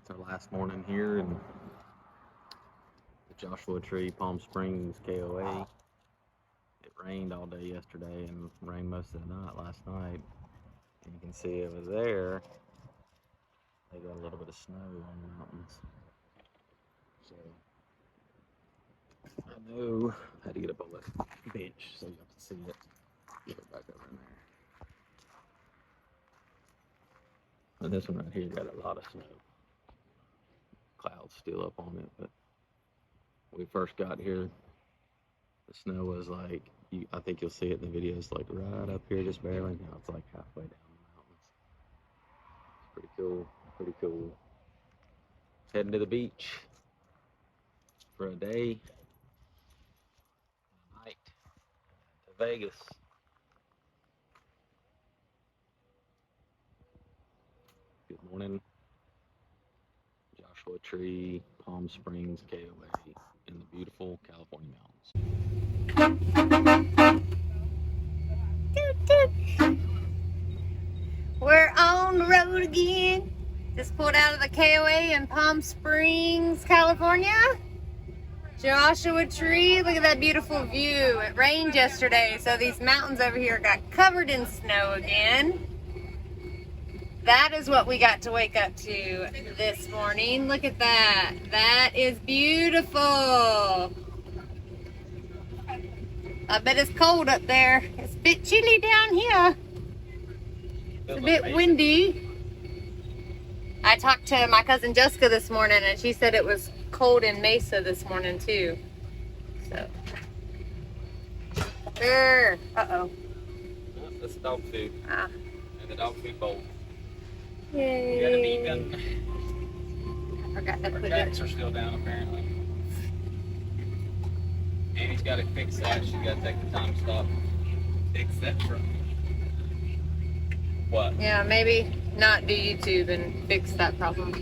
It's our last morning here in the Joshua Tree, Palm Springs, KOA. It rained all day yesterday and rained most of the night last night. And you can see over there, they got a little bit of snow on the mountains. So I know I had to get up on the bench so you have to see it. Get it back over in there. And this one right here got a lot of snow. Clouds still up on it, but when we first got here, the snow was like, I think you'll see it in the videos, like right up here, just barely. Now it's like halfway down the mountains. It's pretty cool, pretty cool. Heading to the beach for a day, a night to Vegas. Good morning, Joshua Tree, Palm Springs, KOA, in the beautiful California mountains. We're on the road again. Just pulled out of the KOA in Palm Springs, California. Joshua Tree, look at that beautiful view. It rained yesterday, so these mountains over here got covered in snow again. That is what we got to wake up to this morning. Look at that. That is beautiful. I bet it's cold up there. It's a bit chilly down here. It's a bit windy. I talked to my cousin Jessica this morning and she said it was cold in Mesa this morning too. So. There. Uh-oh. That's dog food. Ah. And the dog food bowl. Yay. You gotta be done. I forgot to put it. Cats are still down apparently. Annie's got to fix that. She's got to take the time to stop. Fix that truck. What? Yeah, maybe not do YouTube and fix that problem.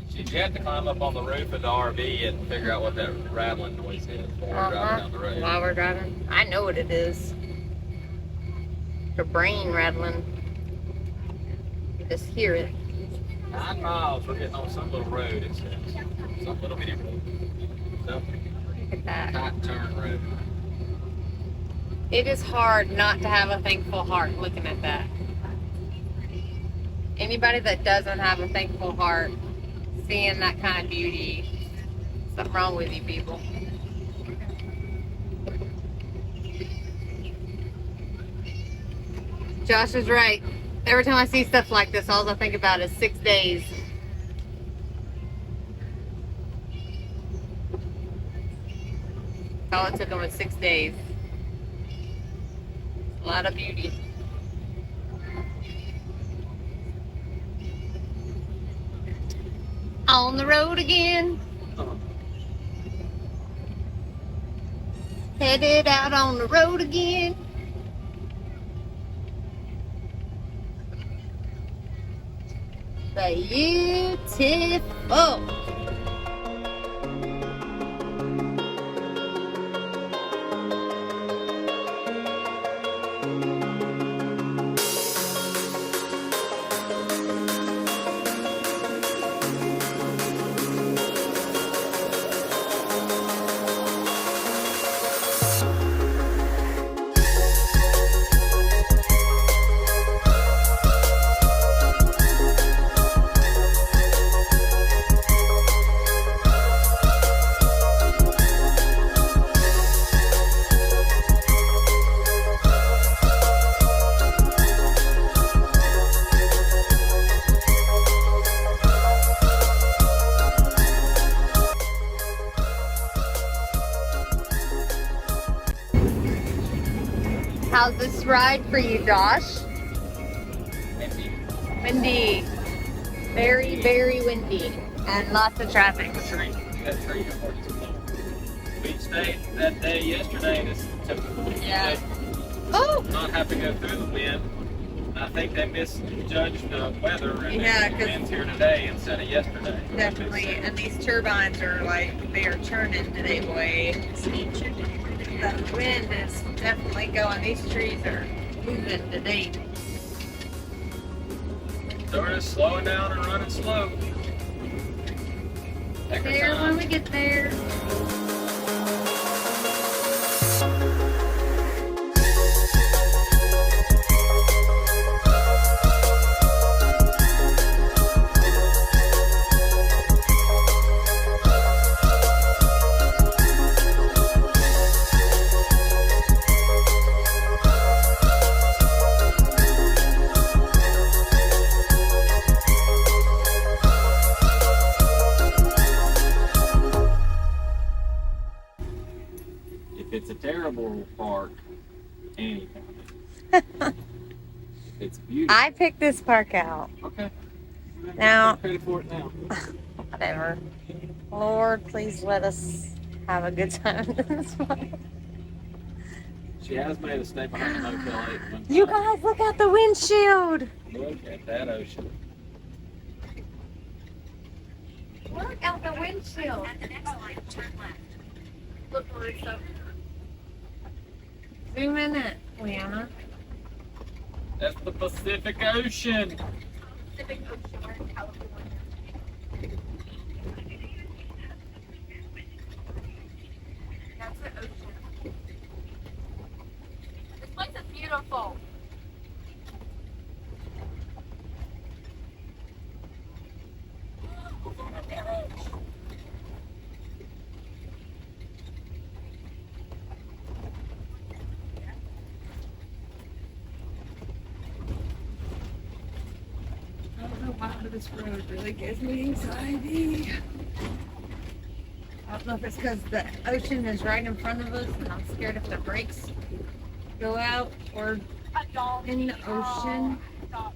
She had to climb up on the roof of the RV and figure out what that rattling noise is while we're driving down the road. While we're driving. I know what it is. Her brain rattling. You just hear it. 9 miles. We're getting on some little road, it says. Some little bitty road. Some Look at that. tight turn road. It is hard not to have a thankful heart looking at that. Anybody that doesn't have a thankful heart, seeing that kind of beauty, something wrong with you people. Josh is right. Every time I see stuff like this, all I think about is 6 days. All it took them was 6 days. A lot of beauty. On the road again. Headed out on the road again. Beautiful. How's this ride for you, Josh? Windy. Windy. Very, very windy. And lots of traffic. Tree. You got a tree. We stayed that day yesterday. This typical. Yeah. Oh! Not have to go through the wind. I think they misjudged the weather and Yeah, the wind's here today instead of yesterday. Definitely. And these turbines are like, they are churning today, boy. The wind is definitely going. These trees are moving today. So we're just slowing down and running slow. There when we get there. If it's a terrible park, Annie found it. If it's beautiful. I picked this park out. Okay. Now- Credit for it now. Whatever. Lord, please let us have a good time in this one. She has made us stay behind the Motel 8 one time. You guys, look out the windshield. Look at that ocean. Look out the windshield. At the next line, turn left. Look, Marissa. Zoom in it, Leanna. That's the Pacific Ocean. Pacific Ocean, we're in California. That's the ocean. This place is beautiful. It's in the village. I don't know why this road really gives me anxiety. I don't know if it's because the ocean is right in front of us and I'm scared if the brakes go out or A dog. in the ocean. Dog.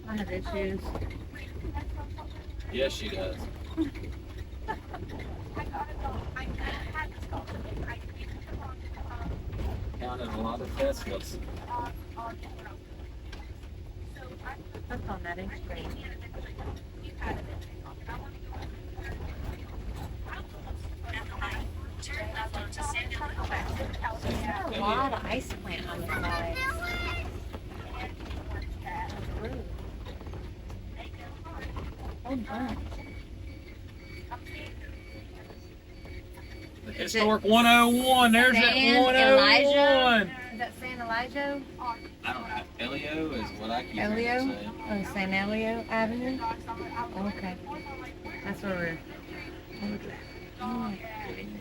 I have issues. Yes, she does. I got a dog. I had this dog. I gave it to Counted a lot of Teslas. on so I That's on that Instagram. you had it. I want to go At the light, turn left onto San Elijo. There's a lot of ice plant on the side. Oh, bunch. The historic 101. There's that San 101. Is that San Elijo? I don't know. Elio is what I keep Elio? hearing you say. Oh, San Elio Avenue? Okay. That's where we're. Oh my goodness.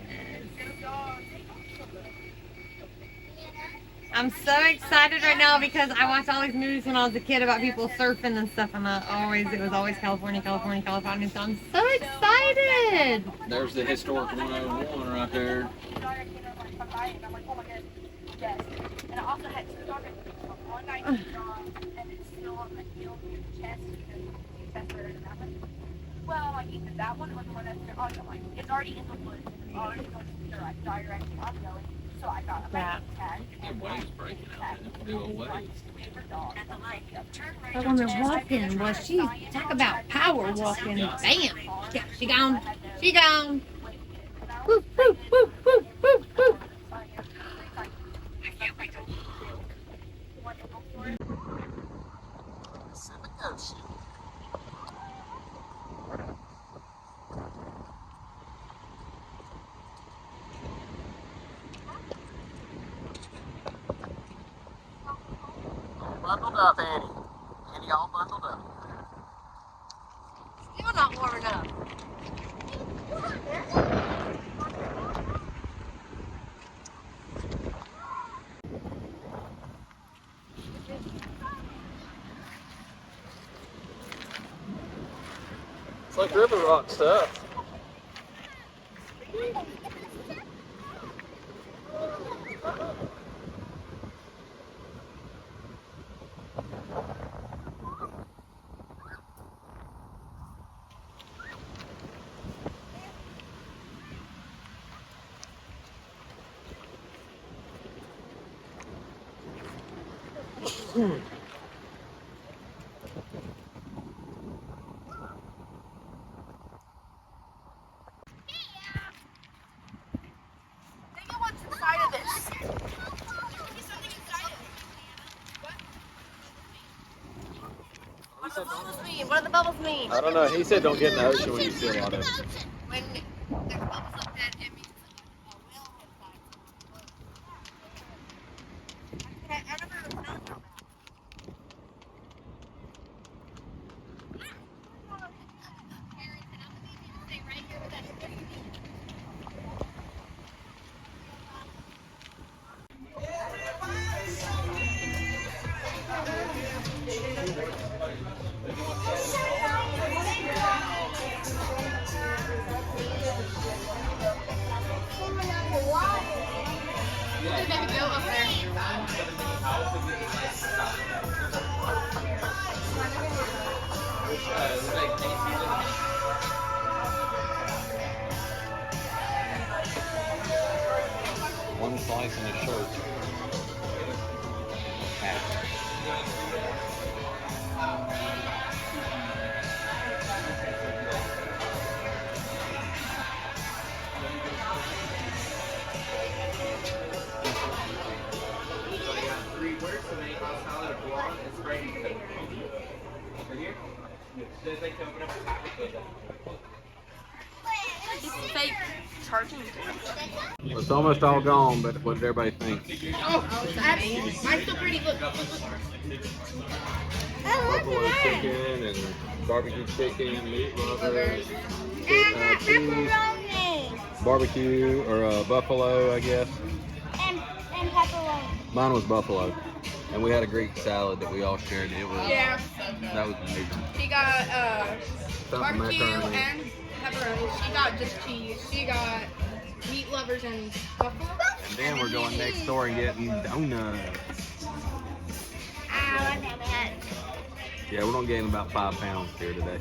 I'm so excited right now because I watched all these movies when I was a kid about people surfing and stuff, and it was always California, California, California. So I'm so excited. There's the historic 101 right there. Yes. And I also had two dogs. One night and it's still on the heel of your chest because you tested it that one. Well, like either that one or the one that's on like it's already in the woods. It's already going to the right direction I'm going. So I got a Yeah. tag. The waves breaking out. Big old waves. At the light, turn right That onto woman walking, well, she talk about power walking. Bam! Yeah, she gone. She gone. Woo, woo, woo, woo, woo, woo. Pacific Ocean. Bundled up, Annie. Annie all bundled up. Still not warming up. It's like river rock stuff. Think of what's inside of this. There could be something inside it. What? the bubbles mean? What do the bubbles mean? I don't know. He said don't get in the ocean when you see a lot of it. When there's bubbles like that, it means a whale inside. I never known about that. One slice in a shirt. Fake charging. It's almost all gone, but what did everybody think? Mine's still pretty good. Buffalo chicken and barbecue chicken, meat lovers, cheese, barbecue or buffalo, I guess. And pepperoni. Mine was buffalo, and we had a Greek salad that we all shared. It was that was amazing. She got Stuffed barbecue macaroni. and pepperoni. She got just cheese. She got meat lovers and buffalo. And then we're going next door and getting donuts. Yeah, we're gonna gain about 5 pounds here today.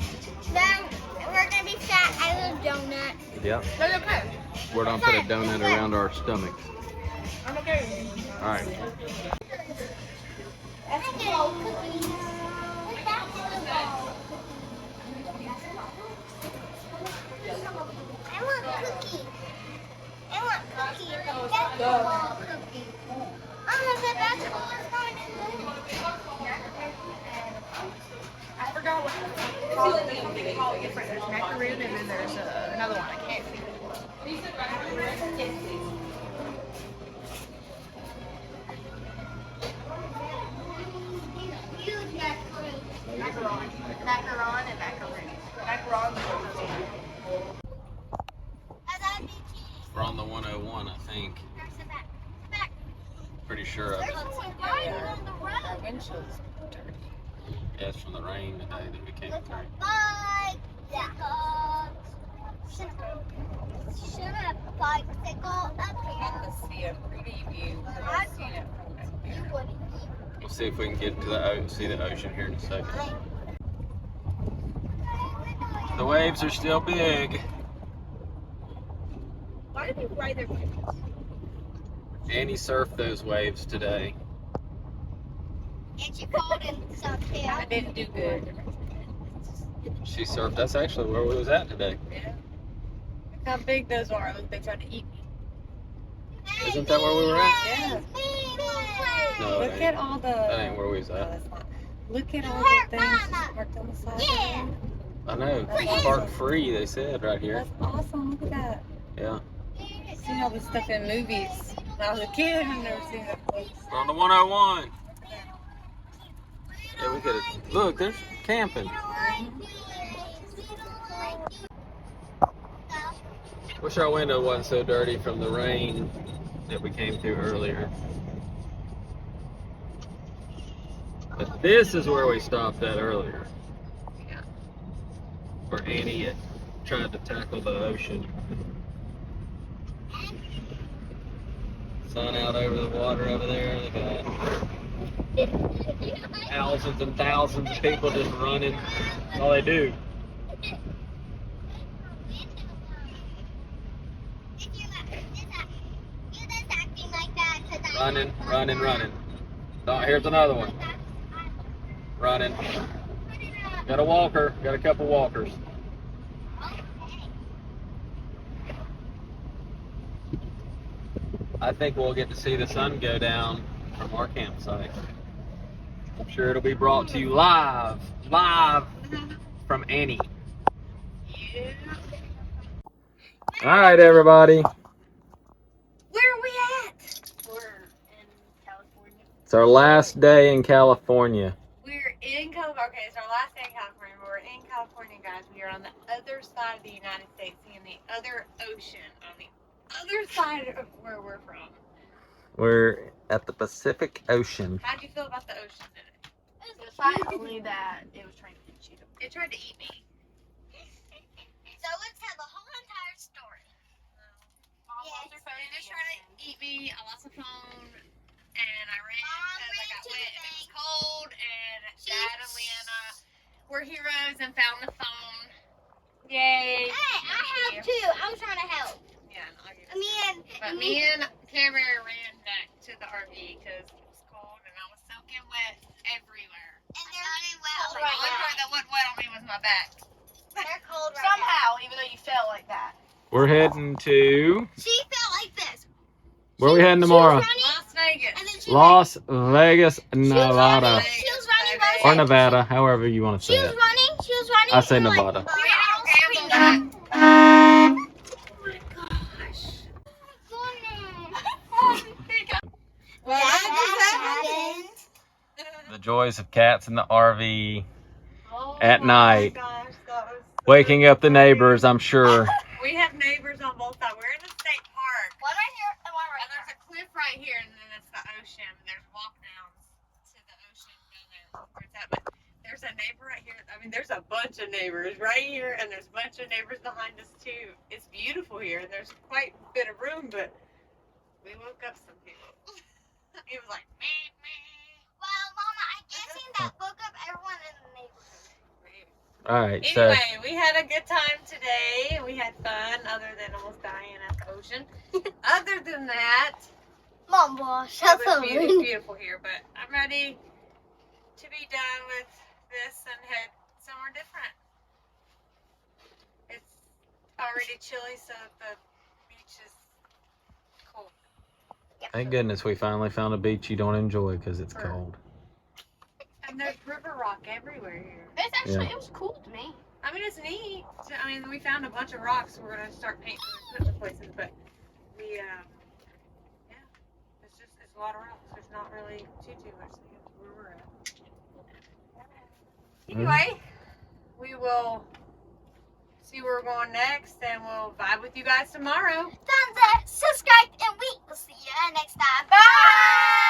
Then we're gonna be fat. I love donuts. Yep. That's okay. We're gonna put a donut around our stomach. I'm okay. All right. That's little cookies. What's that little? I want cookies. I want cookies. Basketball cookies. Oh, the basketball is going in I forgot what they call it different. There's macaroon and then there's another one. I can't think of it. huge macaroni. Macaron and macaroon. Macaron. That'd be cheese. We're on the 101, I think. There's the back. The back. Pretty sure of There's it. some fire on the road. Windshield's dirty. Yeah, it's from the rain today that we came through. Bye. Shut up, bicycle up here. See a pretty view. I've seen it from You wouldn't. We'll see if we can get to the see the ocean here in a second. The waves are still big. Why do people ride their bikes? Annie surfed those waves today. And you called him something. I didn't do good. She surfed. That's actually where we was at today. Yeah. Look how big those are. Look, they tried to eat me. Isn't that where we were at? Yeah. No, Look that at all the. ain't, that ain't where we was No, at. that's not. Look at all Hurt the things Mama. just parked on the side. Yeah. I know. It's park free, they said right here. That's awesome. Look at that. Yeah. I've seen all this stuff in movies. When I was a kid, I've never seen that place. We're on the 101. Yeah, we could have. Look, there's camping. Wish our window wasn't so dirty from the rain that we came through earlier. But this is where we stopped at earlier. Where Annie had tried to tackle the ocean. Sun out over the water over there. Look at that. Thousands and thousands of people just running. That's all they do. Running, running, running. Oh, here's another one. Running. Got a walker. Got a couple walkers. I think we'll get to see the sun go down from our campsite. I'm sure it'll be brought to you live from Annie. Yeah. All right, everybody. Where are we at? We're in California. It's our last day in California. We're in California. Okay, it's our last day in California. But we're in California, guys. We are on the other side of the United States, seeing the other ocean on the other side of where we're from. We're at the Pacific Ocean. How'd you feel about the ocean today? The fact only that it was trying to eat you. It tried to eat me. So let's tell the whole entire story. Yes. It just tried to eat me. I lost my phone, and I ran because I got wet and it was cold. And Dad and Leanna were heroes and found the phone. Yay! Hey, I helped too. I was trying to help. Yeah, I'll give it. But Me and me and Cameron ran back to the RV because it was cold and I was soaking wet everywhere. they're not The well only part that wasn't wet on me was my back. They're cold right Somehow, even though you fell like that. We're heading to. now. She felt like this. Where are we heading She tomorrow? was running, Las Vegas. and then she Las Vegas, Nevada. running. She was running by Or Nevada, however you want to She say was it. running. She was running. I say and, Nevada. We all don't screamed gamble at that. Oh my gosh. Well, That happened. The joys of cats in the RV. Oh At my night. gosh, that was so Waking up the funny. neighbors, I'm sure. We have neighbors on both sides. We're in the state park. One right here and one And right there's there. a cliff right here, and then it's the ocean. There's walk downs to the ocean down there where it's at. But there's a neighbor right here. I mean, there's a bunch of neighbors right here, and there's a bunch of neighbors behind us too. It's beautiful here, and there's quite a bit of room, but we woke up some people. It was like, meh, meh. Well, Mama, I'm guessing that woke up everyone in the neighborhood. All right, so Anyway, we had a good time today. We had fun, other than almost dying at the ocean. Other than that, Mom, boy, it shut was the beautiful, room. beautiful here. But I'm ready to be done with this and head somewhere different. It's already chilly, so the beach is cold. thank goodness we finally found a beach you don't enjoy because it's Sure. cold. And there's river rock everywhere here. It's actually, Yeah. it was cool to me. I mean, it's neat. I mean, we found a bunch of rocks. We're gonna start painting and putting the places, but we, yeah, it's a lot of rocks. There's not really too much to get to where we're at. Anyway, we will see where we're going next, and we'll vibe with you guys tomorrow. Thumbs up, subscribe, and we will see you next time. Bye!